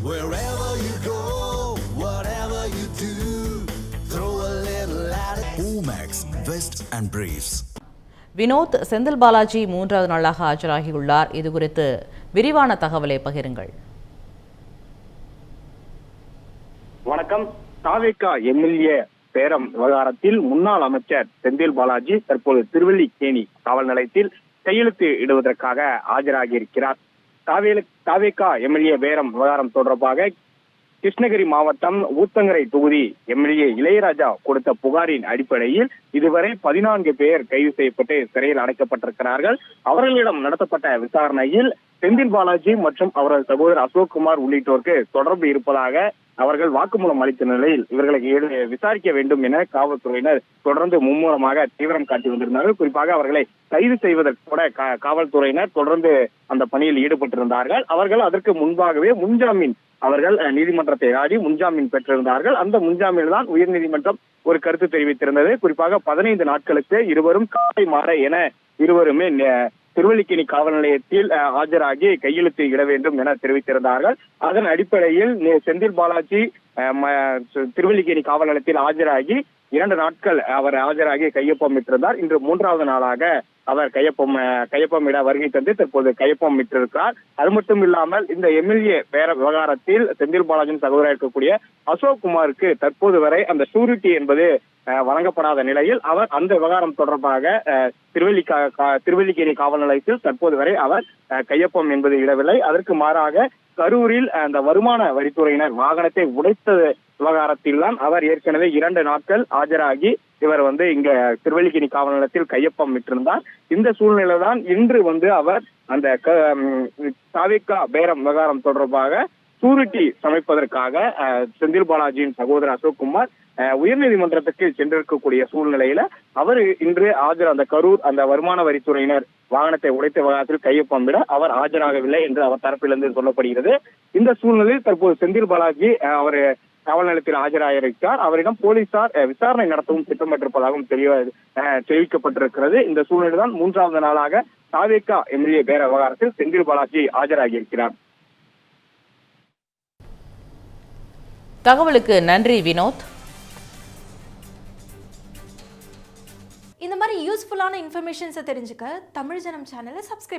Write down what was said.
Wherever you go, whatever you do, throw a little at it. Omax, Vest and Briefs. Vinod, Senthil Balaji 3வது நாளாக ஆஜராகியுள்ளார். இது குறித்து விரிவான தகவலை பகிருங்கள். வணக்கம். தாவேகா எம்எல்ஏ பேரம் விவகாரத்தில் முன்னாள் அமைச்சர் செந்தில் பாலாஜி தற்போது திருவல்லிக்கேணி காவல் நிலையத்தில் கையெழுத்து இடுவதற்காக ஆஜராகி இருக்கிறார். தாவேகா எம்எல்ஏ பேரம் விவகாரம் தொடர்பாக கிருஷ்ணகிரி மாவட்டம் ஊத்தங்கரை தொகுதி எம்எல்ஏ இளையராஜா கொடுத்த புகாரின் அடிப்படையில் இதுவரை 14 பேர் கைது செய்யப்பட்டு சிறையில் அடைக்கப்பட்டிருக்கிறார்கள். அவர்களிடம் நடத்தப்பட்ட விசாரணையில் செந்தில் பாலாஜி மற்றும் அவரது சகோதரர் அசோக்குமார் உள்ளிட்டோருக்கு தொடர்பு இருப்பதாக அவர்கள் வாக்குமூலம் அளித்த நிலையில் இவர்களை விசாரிக்க வேண்டும் என காவல்துறையினர் தொடர்ந்து மும்முரமாக தீவிரம் காட்டி வந்திருந்தார்கள். குறிப்பாக அவர்களை கைது செய்வதற்கு கூட காவல்துறையினர் தொடர்ந்து அந்த பணியில் ஈடுபட்டிருந்தார்கள். அவர்கள் அதற்கு முன்பாகவே முன்ஜாமீன் அவர்கள் நீதிமன்றத்தை நாடி முன்ஜாமீன் பெற்றிருந்தார்கள். அந்த முன்ஜாமீன் தான் உயர்நீதிமன்றம் ஒரு கருத்து தெரிவித்திருந்தது. குறிப்பாக 15 நாட்களுக்கு இருவரும் காலை மாற என இருவருமே திருவல்லிக்கேணி காவல் நிலையத்தில் ஆஜராகி கையெழுத்து இட வேண்டும் என தெரிவித்திருந்தார்கள். அதன் அடிப்படையில் செந்தில் பாலாஜி திருவல்லிக்கேணி காவல் நிலையத்தில் ஆஜராகி 2 நாட்கள் அவர் ஆஜராகி கையொப்பமிட்டிருந்தார். இன்று 3வது நாளாக அவர் கையொப்பமிட வருகை தந்து தற்போது கையொப்பமிட்டிருக்கிறார். அது மட்டும் இல்லாமல் இந்த எம்எல்ஏ பேர விவகாரத்தில் செந்தில் பாலாஜியின் சகோதரர் இருக்கக்கூடிய அசோக்குமாருக்கு தற்போது வரை அந்த ஷூரிட்டி என்பது வழங்கப்படாத நிலையில் அவர் அந்த விவகாரம் தொடர்பாக திருவல்லிக்கேணி காவல் நிலையத்தில் தற்போது வரை அவர் கையொப்பம் என்பது இடவில்லை. அதற்கு மாறாக கரூரில் அந்த வருமான வரித்துறையினர் வாகனத்தை உடைத்த விவகாரத்தில் தான் அவர் ஏற்கனவே 2 நாட்கள் ஆஜராகி இவர் இங்க திருவல்லிக்கேணி காவல் நிலையத்தில் கையொப்பம் விட்டிருந்தார். இந்த சூழ்நிலை தான் இன்று அவர் அந்த தாவேகா பேரம் விவகாரம் தொடர்பாக சூரிட்டி சமைப்பதற்காக செந்தில் பாலாஜியின் சகோதரர் அசோக்குமார் உயர்நீதிமன்றத்துக்கு சென்றிருக்கக்கூடிய சூழ்நிலையில அவர் இன்று அந்த கரூர் அந்த வருமான வரித்துறையினர் வாகனத்தை உடைத்த விவகாரத்தில் கையொப்பம் விட அவர் ஆஜராகவில்லை என்று அவர் தரப்பிலிருந்து சொல்லப்படுகிறது. இந்த சூழ்நிலையில் தற்போது செந்தில் பாலாஜி அவர் காவல் நிலையத்தில் ஆஜராகியிருக்கிறார். அவரிடம் போலீசார் விசாரணை நடத்தவும் திட்டமிட்டிருப்பதாகவும் தெரிவிக்கப்பட்டிருக்கிறது. இந்த சூழ்நிலை தான் 3வது நாளாக தாவேகா எம்எல்ஏ பேர விவகாரத்தில் செந்தில் பாலாஜி ஆஜராகியிருக்கிறார். தகவலுக்கு நன்றி வினோத். இந்த மாதிரி யூஸ்ஃபுல்லான இன்ஃபர்மேஷன்ஸை தெரிஞ்சுக்க தமிழ் ஜனம் சேனலை சப்ஸ்கிரைப்